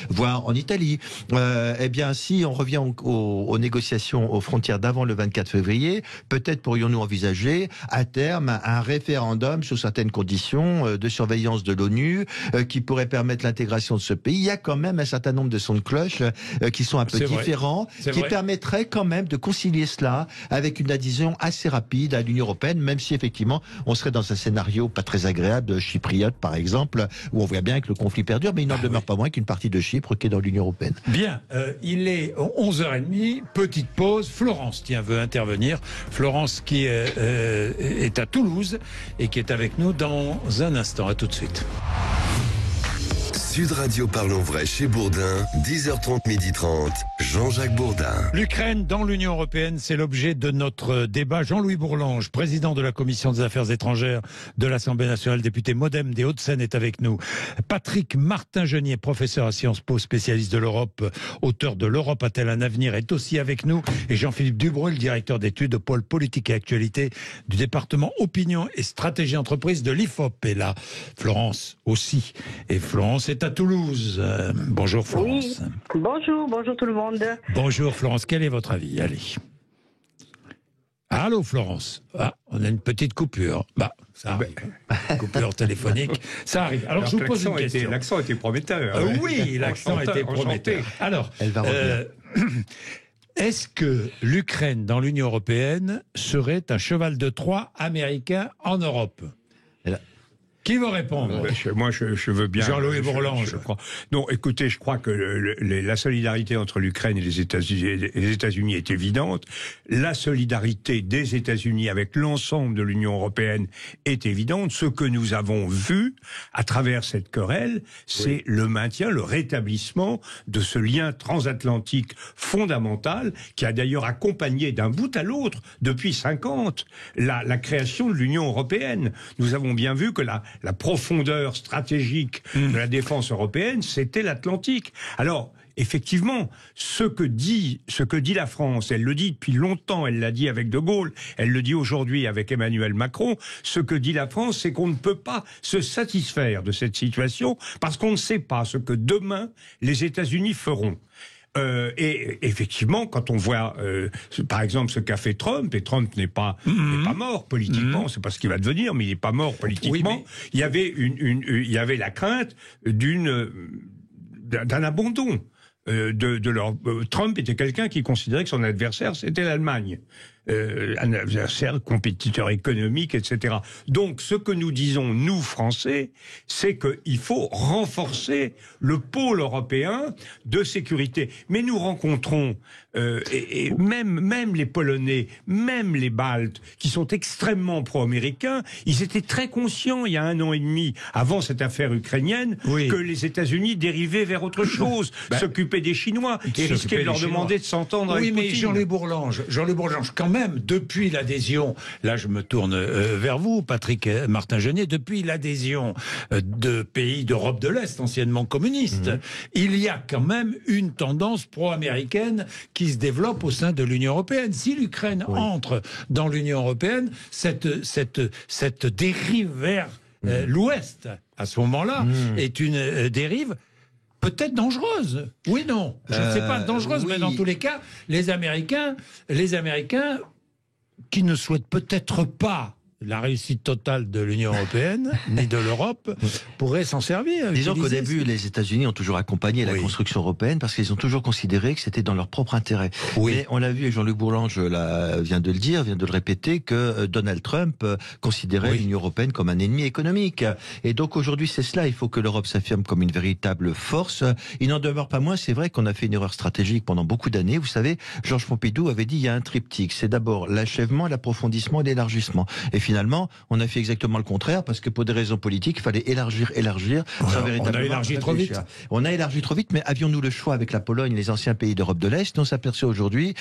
voire en Italie, eh bien, si on revient aux négociations aux frontières d'avant le 24 février, peut-être pourrions-nous envisager à terme un référendum sous certaines conditions de surveillance de l'ONU qui pourrait permettre l'intégration de ce pays. Il y a quand même un certain nombre de sons de cloche qui sont un peu différents, qui permettraient quand même de concilier cela avec une adhésion assez rapide à l'Union européenne, même si effectivement on serait dans un scénario pas très agréable de chypriote par exemple, où on voit bien que le conflit perdure, mais il n'en demeure pas moins qu'une partie de Chypre qui est dans l'Union européenne. Bien, il est 11h30, petite pause. Florence, veut intervenir. Florence qui est à Toulouse et qui est avec nous dans un instant. À tout de suite. Sud Radio Parlons Vrai chez Bourdin, 10h30, 12h30, Jean-Jacques Bourdin. L'Ukraine dans l'Union européenne, c'est l'objet de notre débat. Jean-Louis Bourlange, président de la Commission des Affaires étrangères de l'Assemblée nationale, député MoDem des Hauts-de-Seine, est avec nous. Patrick Martin-Genier, professeur à Sciences Po, spécialiste de l'Europe, auteur de L'Europe a-t-elle un avenir, est aussi avec nous. Et Jean-Philippe Dubreuil, directeur d'études au pôle politique et actualité du département opinion et stratégie entreprise de l'IFOP. Et là, Florence aussi. Et Florence est à Toulouse. Bonjour Florence. Oui. Bonjour tout le monde. Bonjour Florence, quel est votre avis? Allez. Allô Florence. Ah, on a une petite coupure. Bah, ça arrive. Coupure téléphonique, ça arrive. Alors je vous pose une question. L'accent était prometteur. Oui, l'accent était prometteur. Alors, est-ce que l'Ukraine dans l'Union européenne serait un cheval de Troie américain en Europe? Qui veut répondre? Moi, je veux bien. Jean-Louis Bourlange. Je crois. Non, écoutez, je crois que la solidarité entre l'Ukraine et les États-Unis est évidente. La solidarité des États-Unis avec l'ensemble de l'Union européenne est évidente. Ce que nous avons vu à travers cette querelle, c'est le maintien, le rétablissement de ce lien transatlantique fondamental qui a d'ailleurs accompagné d'un bout à l'autre depuis 50 la création de l'Union européenne. Nous avons bien vu que la profondeur stratégique de la défense européenne, c'était l'Atlantique. Alors, effectivement, ce que dit la France, elle le dit depuis longtemps, elle l'a dit avec De Gaulle, elle le dit aujourd'hui avec Emmanuel Macron, ce que dit la France, c'est qu'on ne peut pas se satisfaire de cette situation parce qu'on ne sait pas ce que demain les États-Unis feront. Et effectivement, quand on voit, par exemple, ce qu'a fait Trump, et Trump n'est pas mort politiquement, c'est pas ce qu'il va devenir, mais il n'est pas mort politiquement. Il y avait il y avait la crainte d'un abandon. Trump était quelqu'un qui considérait que son adversaire c'était l'Allemagne, un adversaire compétiteur économique, etc. Donc ce que nous disons nous Français, c'est qu'il faut renforcer le pôle européen de sécurité. Mais nous rencontrons et même les Polonais, même les Baltes, qui sont extrêmement pro-américains, ils étaient très conscients il y a 1 an et demi, avant cette affaire ukrainienne, que les États-Unis dérivaient vers autre chose, s'occupaient des Chinois et risquaient de leur demander de s'entendre avec Poutine. Oui, mais Jean-Louis Bourlange, quand même, depuis l'adhésion, là je me tourne vers vous, Patrick Martin-Genier, depuis l'adhésion de pays d'Europe de l'Est, anciennement communistes, il y a quand même une tendance pro-américaine qui se développe au sein de l'Union européenne. Si l'Ukraine entre dans l'Union européenne, cette dérive vers l'Ouest, à ce moment-là, est une dérive peut-être dangereuse. Oui, non. Je ne sais pas, dangereuse, mais dans tous les cas, les Américains, qui ne souhaitent peut-être pas la réussite totale de l'Union européenne, ni de l'Europe, pourraient s'en servir. Disons qu'au début, les États-Unis ont toujours accompagné la construction européenne parce qu'ils ont toujours considéré que c'était dans leur propre intérêt. Mais on l'a vu, et Jean-Luc Bourlange vient de le dire, vient de le répéter, que Donald Trump considérait l'Union européenne comme un ennemi économique. Et donc aujourd'hui, c'est cela. Il faut que l'Europe s'affirme comme une véritable force. Il n'en demeure pas moins, c'est vrai qu'on a fait une erreur stratégique pendant beaucoup d'années. Vous savez, Georges Pompidou avait dit il y a un triptyque. C'est d'abord l'achèvement, l'approfondissement et l'élargissement. Et finalement, on a fait exactement le contraire parce que pour des raisons politiques, il fallait élargir. Sans véritablement on a élargi trop vite. On a élargi trop vite, mais avions-nous le choix avec la Pologne, les anciens pays d'Europe de l'Est? On s'aperçoit aujourd'hui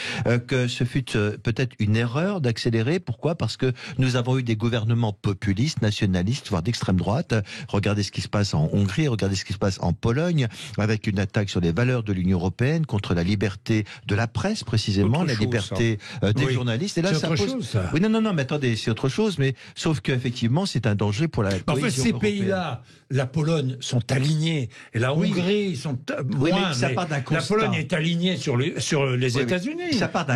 que ce fut peut-être une erreur d'accélérer. Pourquoi? Parce que nous avons eu des gouvernements populistes, nationalistes, voire d'extrême droite. Regardez ce qui se passe en Hongrie, regardez ce qui se passe en Pologne, avec une attaque sur les valeurs de l'Union européenne, contre la liberté de la presse, précisément, la liberté des journalistes. Et là, ça pose... Oui, non, mais attendez, c'est autre chose, mais sauf qu'effectivement, c'est un danger pour la cohésion européenne. Ces pays-là, la Pologne, sont alignés. Et la Hongrie, sont moins. Mais ça part d'un constat. La Pologne est alignée sur les États-Unis. Ça part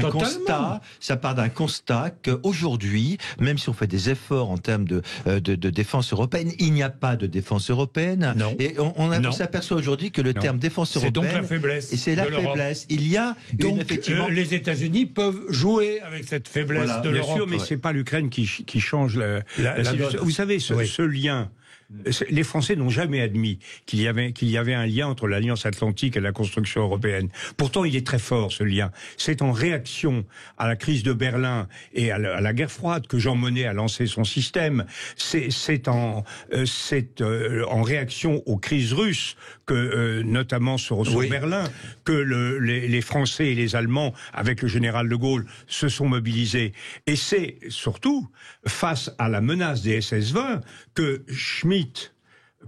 d'un constat qu'aujourd'hui, même si on fait des efforts en termes de défense européenne, il n'y a pas de défense européenne. Non. Et on s'aperçoit aujourd'hui que le terme défense européenne... C'est donc la faiblesse. Et c'est la faiblesse. Il y a donc, effectivement... les États-Unis peuvent jouer avec cette faiblesse de l'Europe. Bien sûr, mais c'est pas l'Ukraine qui change la situation. Vous savez, ce lien Les Français n'ont jamais admis qu'il y avait un lien entre l'Alliance Atlantique et la construction européenne. Pourtant, il est très fort, ce lien. C'est en réaction à la crise de Berlin et à la guerre froide que Jean Monnet a lancé son système. C'est en réaction aux crises russes que, notamment sur Berlin, que les Français et les Allemands, avec le général de Gaulle, se sont mobilisés. Et c'est surtout face à la menace des SS-20 que Schmitt,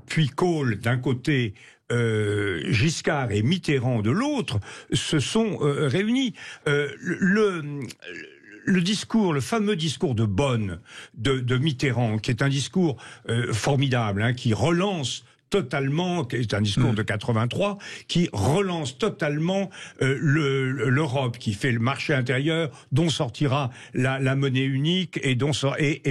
puis Kohl d'un côté, Giscard et Mitterrand de l'autre, se sont réunis. Le discours, le fameux discours de Bonn de Mitterrand, qui est un discours formidable, hein, qui relance totalement, qui est un discours de 83, qui relance totalement l'Europe, qui fait le marché intérieur, dont sortira la monnaie unique et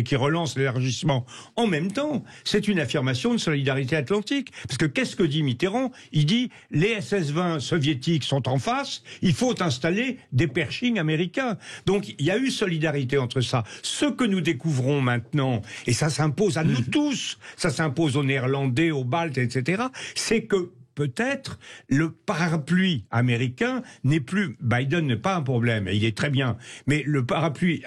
qui relance l'élargissement. En même temps, c'est une affirmation de solidarité atlantique. Parce que qu'est-ce que dit Mitterrand? Il dit, les SS-20 soviétiques sont en face, il faut installer des Pershing américains. Donc il y a eu solidarité entre ça. Ce que nous découvrons maintenant, et ça s'impose à nous tous, ça s'impose aux Néerlandais, aux Baltes, etc., c'est que peut-être le parapluie américain n'est plus... Biden n'est pas un problème, il est très bien, mais le parapluie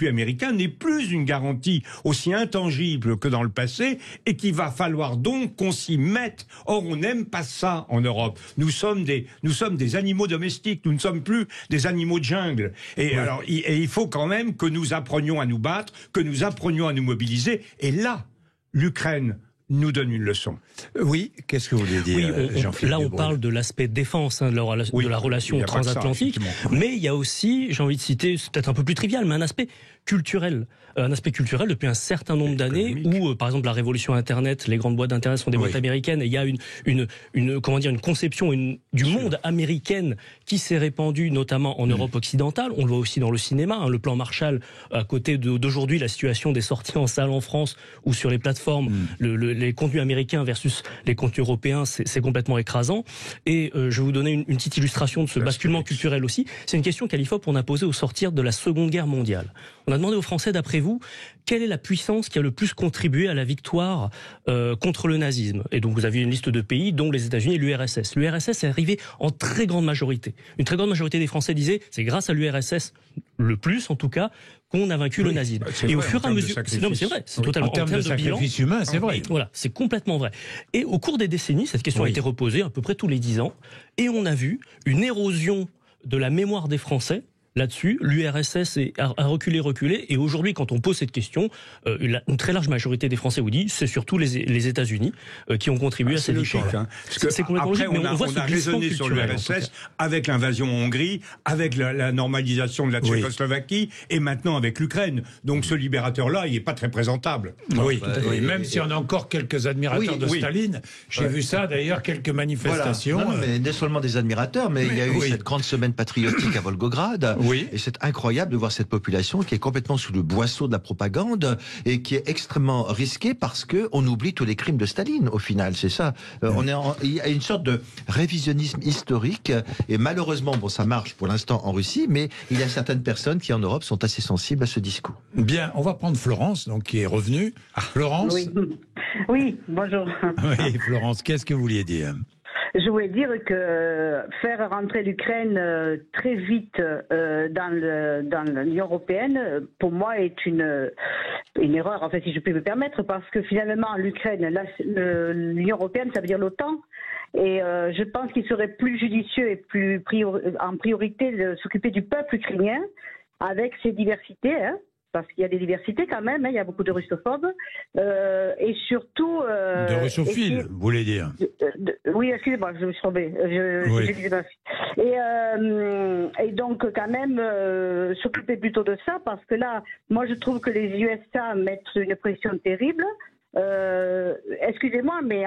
américain n'est plus une garantie aussi intangible que dans le passé, et qu'il va falloir donc qu'on s'y mette. Or, on n'aime pas ça en Europe. Nous sommes des animaux domestiques, nous ne sommes plus des animaux de jungle. Et alors, il faut quand même que nous apprenions à nous battre, que nous apprenions à nous mobiliser, et là, l'Ukraine nous donne une leçon. Oui, qu'est-ce que vous voulez dire, Jean-Philippe Là, on Desbrosses. parle de l'aspect défense, hein, de la relation transatlantique, mais il y a aussi, j'ai envie de citer, c'est peut-être un peu plus trivial, mais un aspect culturel. Un aspect culturel depuis un certain nombre d'années où, par exemple, la révolution Internet, les grandes boîtes d'Internet sont des boîtes américaines, et il y a une conception du monde américaine qui s'est répandue notamment en Europe occidentale. On le voit aussi dans le cinéma, hein, le plan Marshall, à côté d'aujourd'hui, la situation des sorties en salle en France ou sur les plateformes, les contenus américains versus les contenus européens, c'est complètement écrasant. Et je vais vous donner une petite illustration de ce basculement culturel aussi. C'est une question qu'Alifop on a posée au sortir de la Seconde Guerre mondiale. On a demandé aux Français, d'après vous, quelle est la puissance qui a le plus contribué à la victoire contre le nazisme? Et donc vous aviez une liste de pays, dont les États-Unis et l'URSS. L'URSS est arrivé en très grande majorité. Une très grande majorité des Français disaient, c'est grâce à l'URSS, le plus en tout cas, qu'on a vaincu le nazisme. Et au fur et à mesure, non mais c'est vrai, c'est totalement en termes de sacrifice humain, c'est vrai. Voilà, c'est complètement vrai. Et au cours des décennies, cette question a été reposée à peu près tous les 10 ans, et on a vu une érosion de la mémoire des Français. Là-dessus, l'URSS a reculé, et aujourd'hui, quand on pose cette question, une très large majorité des Français vous dit, c'est surtout les États-Unis qui ont contribué à cette victoire. Hein, c'est complètement logique, mais on a raisonné sur l'URSS avec l'invasion en Hongrie, avec la normalisation de la Tchécoslovaquie, et maintenant avec l'Ukraine. Donc ce libérateur-là, il n'est pas très présentable. Même si on a encore quelques admirateurs de Staline, j'ai vu ça d'ailleurs, quelques manifestations. Voilà. Non, mais non seulement des admirateurs, mais il y a eu cette grande semaine patriotique à Volgograd. Et c'est incroyable de voir cette population qui est complètement sous le boisseau de la propagande et qui est extrêmement risquée parce que on oublie tous les crimes de Staline au final. C'est ça. Il y a une sorte de révisionnisme historique et malheureusement, bon, ça marche pour l'instant en Russie, mais il y a certaines personnes qui en Europe sont assez sensibles à ce discours. Bien, on va prendre Florence, donc qui est revenue. Florence. Oui, bonjour. Oui, Florence, qu'est-ce que vous vouliez dire? Je voulais dire que faire rentrer l'Ukraine très vite dans l'Union européenne, pour moi, est une erreur, en fait, si je peux me permettre, parce que finalement, l'Ukraine, l'Union européenne, ça veut dire l'OTAN. Et je pense qu'il serait plus judicieux et plus en priorité de s'occuper du peuple ukrainien avec ses diversités, hein, parce qu'il y a des diversités quand même, hein, il y a beaucoup de russophobes, et surtout... de russophiles, vous voulez dire? Oui, excusez-moi, je me suis trompée. Et donc, quand même, s'occuper plutôt de ça, parce que là, moi, je trouve que les USA mettent une pression terrible. Excusez-moi, mais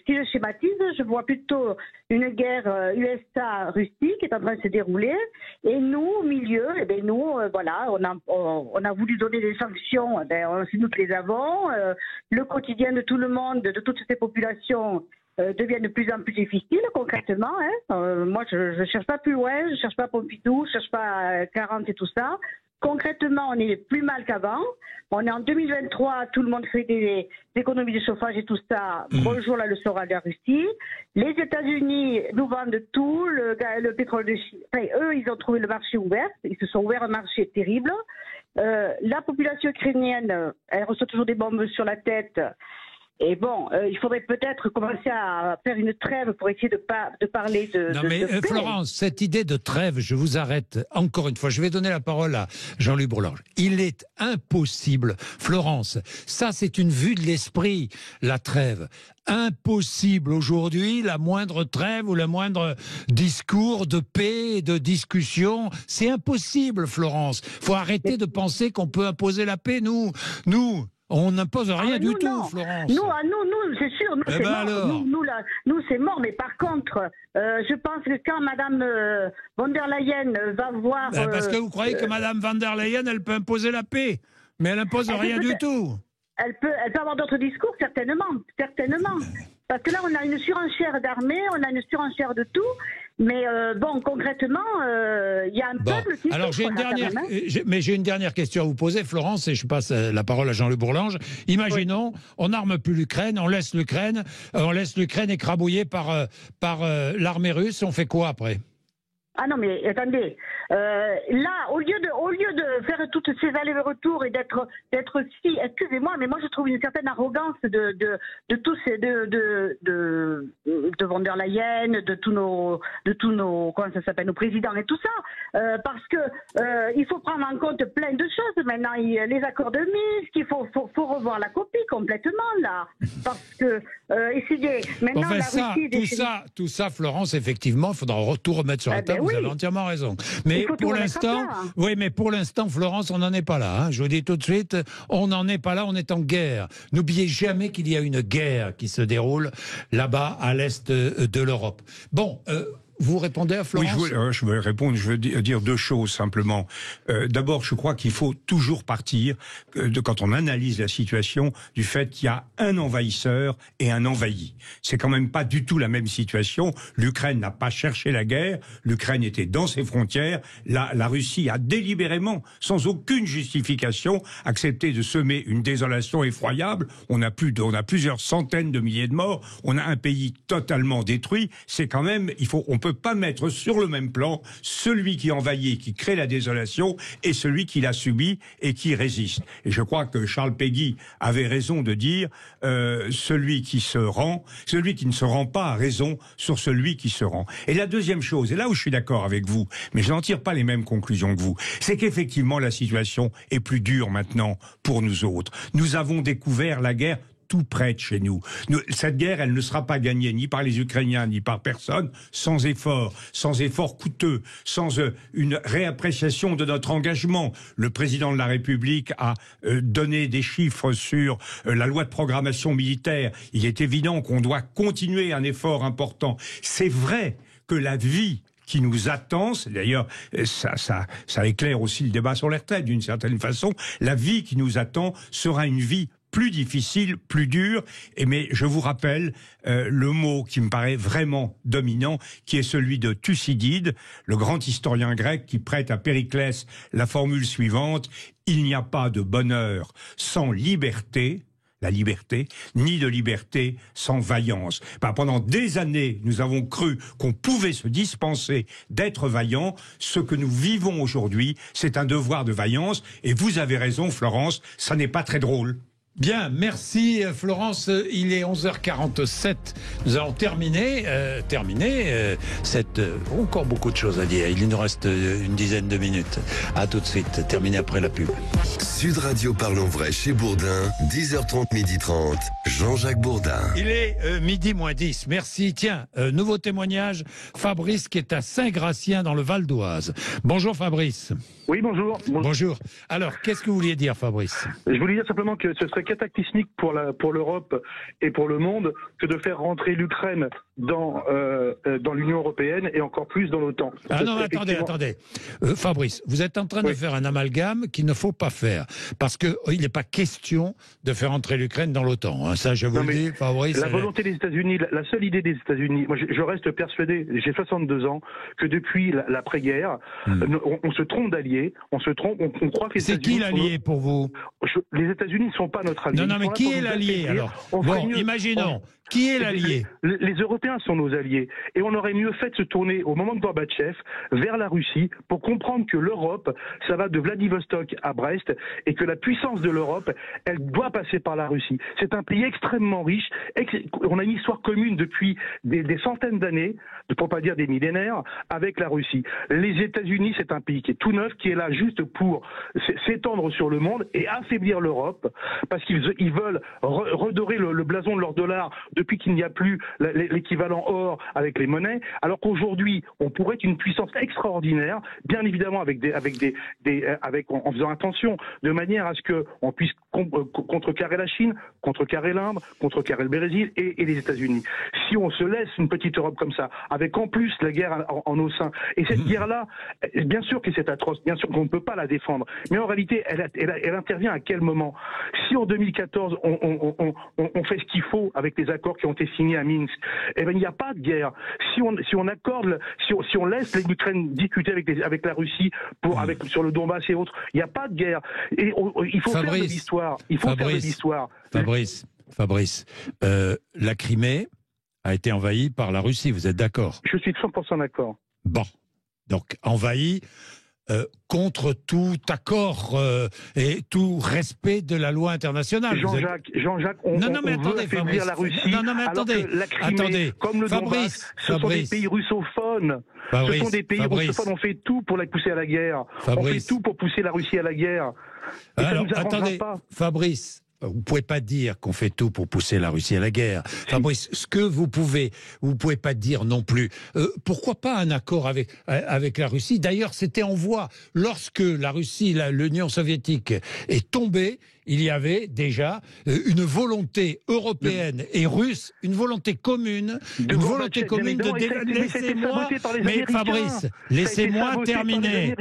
si je schématise, je vois plutôt une guerre USA-Russie qui est en train de se dérouler, et nous, au milieu, eh bien, nous, voilà, on a voulu donner des sanctions, eh bien, nous les avons, le quotidien de tout le monde, de toutes ces populations, devient de plus en plus difficile concrètement. Hein. Moi, je cherche pas plus loin, je cherche pas Pompidou, je cherche pas 40 et tout ça. concrètement, on est plus mal qu'avant. On est en 2023, tout le monde fait des économies de chauffage et tout ça. Bonjour la leçon à la Russie. Les États-Unis nous vendent tout, le pétrole de Chine. Enfin, eux, ils ont trouvé le marché ouvert. Ils se sont ouverts un marché terrible. La population ukrainienne, elle reçoit toujours des bombes sur la tête. Et bon, il faudrait peut-être commencer à faire une trêve pour essayer de parler de... Non mais Florence, cette idée de trêve, je vous arrête encore une fois. Je vais donner la parole à Jean-Luc Bourlange. Il est impossible, Florence, ça c'est une vue de l'esprit, la trêve. Impossible aujourd'hui, la moindre trêve ou le moindre discours de paix et de discussion. C'est impossible, Florence. Il faut arrêter de penser qu'on peut imposer la paix. Nous, on n'impose rien du tout, Florence. Nous, c'est sûr, nous, c'est mort. Nous, c'est mort. Mais par contre, je pense que quand Madame von der Leyen va voir... parce que vous croyez que Madame von der Leyen, elle peut imposer la paix. Mais elle n'impose rien du tout. Elle peut avoir d'autres discours, certainement. Parce que là, on a une surenchère d'armées, on a une surenchère de tout. Mais bon, concrètement, il y a un peuple qui... Alors j'ai une dernière question à vous poser, Florence, et je passe la parole à Jean-Luc Bourlange. Imaginons, on n'arme plus l'Ukraine, on laisse l'Ukraine écrabouillée par l'armée russe. On fait quoi après ? Ah non, mais attendez. Là, au lieu de faire toutes ces allers-retours et d'être si, excusez-moi, mais moi je trouve une certaine arrogance de tous ces de von der Leyen, de tous nos comment ça s'appelle, nos présidents et tout ça, parce que il faut prendre en compte plein de choses. Maintenant, les accords de Minsk, il faut revoir la copie complètement là, parce que essayez. Maintenant, enfin, la Russie, tout ça, Florence, effectivement, il faudra tout remettre sur la table. Vous avez entièrement raison. Mais pour l'instant, pour l'instant, Florence, on n'en est pas là. Hein. Je vous dis tout de suite, on n'en est pas là. On est en guerre. N'oubliez jamais qu'il y a une guerre qui se déroule là-bas à l'est de l'Europe. Bon. Vous répondez à Florence ? Oui, je veux répondre. Je veux dire deux choses simplement. D'abord, je crois qu'il faut toujours partir, quand on analyse la situation, du fait qu'il y a un envahisseur et un envahi. C'est quand même pas du tout la même situation. L'Ukraine n'a pas cherché la guerre. L'Ukraine était dans ses frontières. La Russie a délibérément, sans aucune justification, accepté de semer une désolation effroyable. On a plusieurs centaines de milliers de morts. On a un pays totalement détruit. C'est quand même, on peut pas mettre sur le même plan celui qui envahit, qui crée la désolation, et celui qui l'a subi et qui résiste. Et je crois que Charles Péguy avait raison de dire celui qui ne se rend pas a raison sur celui qui se rend. Et la deuxième chose, et là où je suis d'accord avec vous, mais je n'en tire pas les mêmes conclusions que vous, c'est qu'effectivement la situation est plus dure maintenant pour nous autres. Nous avons découvert la guerre tout près de chez nous. Cette guerre, elle ne sera pas gagnée ni par les Ukrainiens, ni par personne, sans effort coûteux, sans une réappréciation de notre engagement. Le président de la République a donné des chiffres sur la loi de programmation militaire. Il est évident qu'on doit continuer un effort important. C'est vrai que la vie qui nous attend, d'ailleurs ça éclaire aussi le débat sur les retraites d'une certaine façon, la vie qui nous attend sera une vie plus difficile, plus dur, mais je vous rappelle le mot qui me paraît vraiment dominant, qui est celui de Thucydide, le grand historien grec qui prête à Périclès la formule suivante: il n'y a pas de bonheur sans liberté, la liberté, ni de liberté sans vaillance. Pendant des années, nous avons cru qu'on pouvait se dispenser d'être vaillant. Ce que nous vivons aujourd'hui, c'est un devoir de vaillance, et vous avez raison, Florence, ça n'est pas très drôle. Bien, merci Florence. Il est 11h47. Nous allons terminer encore beaucoup de choses à dire. Il nous reste une dizaine de minutes. À tout de suite, terminé après la pub. Sud Radio Parlons Vrai chez Bourdin, 10h30, 12h30, Jean-Jacques Bourdin. Il est midi moins 10. Merci. Tiens, nouveau témoignage. Fabrice qui est à Saint-Gratien dans le Val d'Oise. Bonjour Fabrice. Oui, bonjour. Bonjour. Alors, qu'est-ce que vous vouliez dire, Fabrice ? Je voulais dire simplement que ce serait cataclysmique pour l'Europe et pour le monde que de faire rentrer l'Ukraine dans l'Union européenne et encore plus dans l'OTAN. Ah non, attendez. Fabrice, vous êtes en train de faire un amalgame qu'il ne faut pas faire. Parce qu'il n'est pas question de faire entrer l'Ukraine dans l'OTAN. Hein. Ça, je vous le dis, Fabrice. La volonté des États-Unis, la seule idée des États-Unis, moi je reste persuadé, j'ai 62 ans, que depuis l'après-guerre, on se trompe d'alliés, on croit que les États-Unis... C'est qui l'allié pour vous? Les États-Unis ne sont pas notre allié. Non, mais qui est l'allié alors? Bon, imaginons. Qui est l'allié? Les Européens sont nos alliés. Et on aurait mieux fait de se tourner, au moment de Gorbatchev, vers la Russie pour comprendre que l'Europe, ça va de Vladivostok à Brest et que la puissance de l'Europe, elle doit passer par la Russie. C'est un pays extrêmement riche. On a une histoire commune depuis des centaines d'années, pour pas dire des millénaires, avec la Russie. Les États-Unis, c'est un pays qui est tout neuf, qui est là juste pour s'étendre sur le monde et affaiblir l'Europe, parce qu'ils veulent redorer le blason de leur dollar depuis qu'il n'y a plus l'équivalent or avec les monnaies, alors qu'aujourd'hui, on pourrait être une puissance extraordinaire, bien évidemment en faisant attention, de manière à ce qu'on puisse contrecarrer la Chine, contrecarrer l'Inde, contrecarrer le Brésil et les États-Unis. Si on se laisse une petite Europe comme ça, avec en plus la guerre en nos seins, et cette guerre-là, bien sûr que c'est atroce, bien sûr qu'on ne peut pas la défendre, mais en réalité, elle intervient à quel moment? Si en 2014, on fait ce qu'il faut avec les accords qui ont été signés à Minsk, eh ben il n'y a pas de guerre. Si on laisse l'Ukraine discuter avec la Russie sur le Donbass et autres, il n'y a pas de guerre. Et il faut faire de l'histoire. Fabrice, la Crimée a été envahie par la Russie, vous êtes d'accord? Je suis 100% d'accord. Bon, donc envahie contre tout accord et tout respect de la loi internationale. Jean-Jacques, on veut affaiblir la Russie. Non, mais attendez, la Crimée, comme le Donbass, ce sont des pays russophones. Ce sont des pays russophones. On fait tout pour la pousser à la guerre. On fait tout pour pousser la Russie à la guerre. Et alors, ça nous arrangera pas. Fabrice, vous ne pouvez pas dire qu'on fait tout pour pousser la Russie à la guerre. Fabrice, ce que vous pouvez pas dire non plus. Pourquoi pas un accord avec la Russie? D'ailleurs, c'était en voie. Lorsque la Russie, l'Union soviétique est tombée, il y avait déjà une volonté européenne et russe, une volonté commune, Laissez-moi, mais Fabrice, laissez-moi terminer.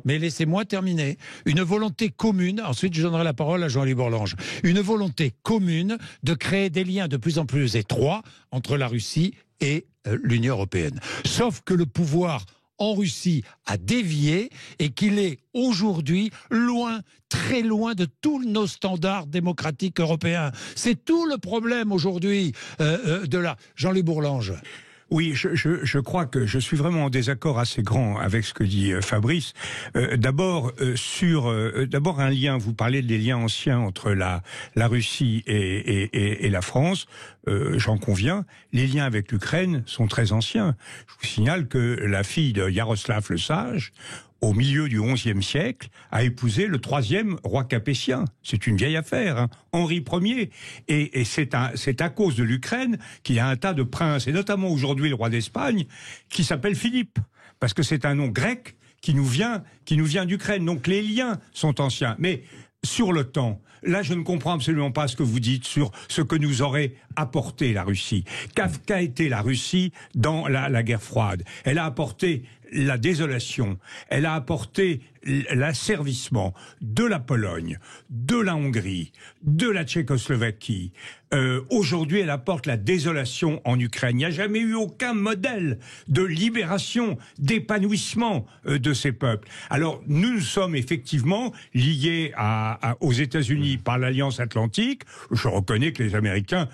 Mais laissez-moi terminer. Une volonté commune. Ensuite, je donnerai la parole à Jean-Louis Bourlanges. Une volonté commune de créer des liens de plus en plus étroits entre la Russie et l'Union européenne. Sauf que le pouvoir en Russie a dévié et qu'il est aujourd'hui loin, très loin de tous nos standards démocratiques européens. C'est tout le problème aujourd'hui Jean-Louis Bourlanges. Oui, je crois que je suis vraiment en désaccord assez grand avec ce que dit Fabrice. D'abord un lien. Vous parlez des liens anciens entre la Russie et la France. J'en conviens. Les liens avec l'Ukraine sont très anciens. Je vous signale que la fille de Yaroslav le Sage, au milieu du XIe siècle, a épousé le 3e roi capétien. C'est une vieille affaire, hein, Henri Ier. Et c'est à cause de l'Ukraine qu'il y a un tas de princes, et notamment aujourd'hui le roi d'Espagne, qui s'appelle Philippe, parce que c'est un nom grec qui nous vient d'Ukraine. Donc les liens sont anciens. Mais sur le temps, là je ne comprends absolument pas ce que vous dites sur ce que nous aurait apporté la Russie. Qu'a été la Russie dans la guerre froide? Elle a apporté la désolation, elle a apporté l'asservissement de la Pologne, de la Hongrie, de la Tchécoslovaquie. Aujourd'hui, elle apporte la désolation en Ukraine. Il n'y a jamais eu aucun modèle de libération, d'épanouissement de ces peuples. Alors, nous sommes effectivement liés aux États-Unis par l'Alliance Atlantique. Je reconnais que les Américains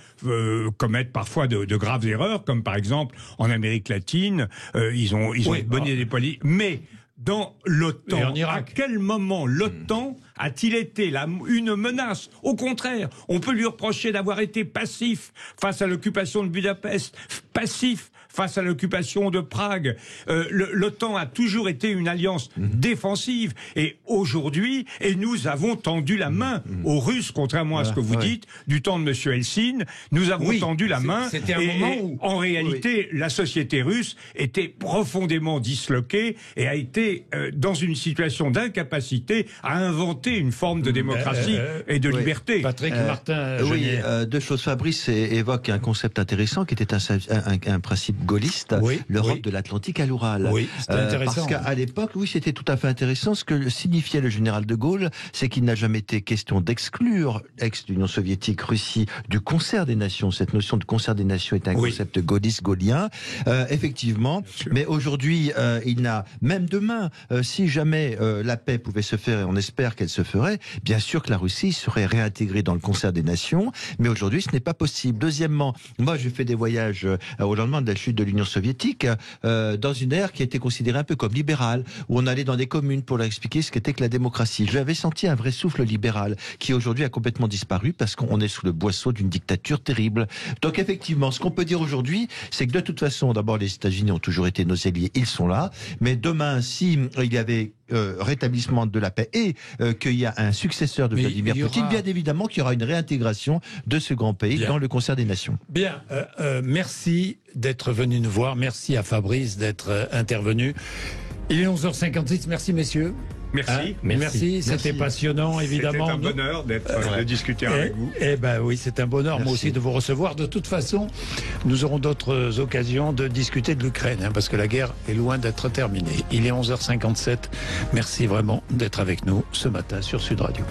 commettent parfois de graves erreurs, comme par exemple en Amérique latine, ils ont bonné des polices. Mais dans l'OTAN, à quel moment l'OTAN a-t-il été une menace? Au contraire, on peut lui reprocher d'avoir été passif face à l'occupation de Budapest, passif face à l'occupation de Prague. L'OTAN a toujours été une alliance défensive. Et aujourd'hui, nous avons tendu la main aux Russes, contrairement à ce que vous dites, du temps de M. Helsinki. Nous avons tendu la main. C'était un moment où... En réalité, la société russe était profondément disloquée et a été dans une situation d'incapacité à inventer une forme de démocratie et de liberté. Patrick Martin. Deux choses. Fabrice évoque un concept intéressant qui était un principe gaulliste, l'Europe de l'Atlantique à l'Oural. Oui, c'était intéressant. Parce qu'à l'époque, c'était tout à fait intéressant. Ce que signifiait le général de Gaulle, c'est qu'il n'a jamais été question d'exclure ex-Union soviétique, Russie, du concert des nations. Cette notion de concert des nations est un concept gaulliste-gaullien, effectivement. Mais aujourd'hui, il n'a, même demain, si jamais la paix pouvait se faire, et on espère qu'elle se ferait, bien sûr que la Russie serait réintégrée dans le concert des nations, mais aujourd'hui ce n'est pas possible. Deuxièmement, moi j'ai fait des voyages au lendemain de la chute de l'Union soviétique, dans une ère qui était considérée un peu comme libérale, où on allait dans des communes pour leur expliquer ce qu'était que la démocratie. J'avais senti un vrai souffle libéral, qui aujourd'hui a complètement disparu, parce qu'on est sous le boisseau d'une dictature terrible. Donc effectivement, ce qu'on peut dire aujourd'hui, c'est que de toute façon, d'abord les États-Unis ont toujours été nos alliés, ils sont là, mais demain, si il y avait rétablissement de la paix et qu'il y a un successeur de Vladimir Poutine, bien évidemment qu'il y aura une réintégration de ce grand pays dans le concert des nations. Bien, merci d'être venu nous voir, merci à Fabrice d'être intervenu. Il est 11h56, merci messieurs. Merci. Merci, c'était passionnant, évidemment. C'était un bonheur de discuter avec vous. Eh ben oui, c'est un bonheur, moi aussi, de vous recevoir. De toute façon, nous aurons d'autres occasions de discuter de l'Ukraine, parce que la guerre est loin d'être terminée. Il est 11h57. Merci vraiment d'être avec nous ce matin sur Sud Radio.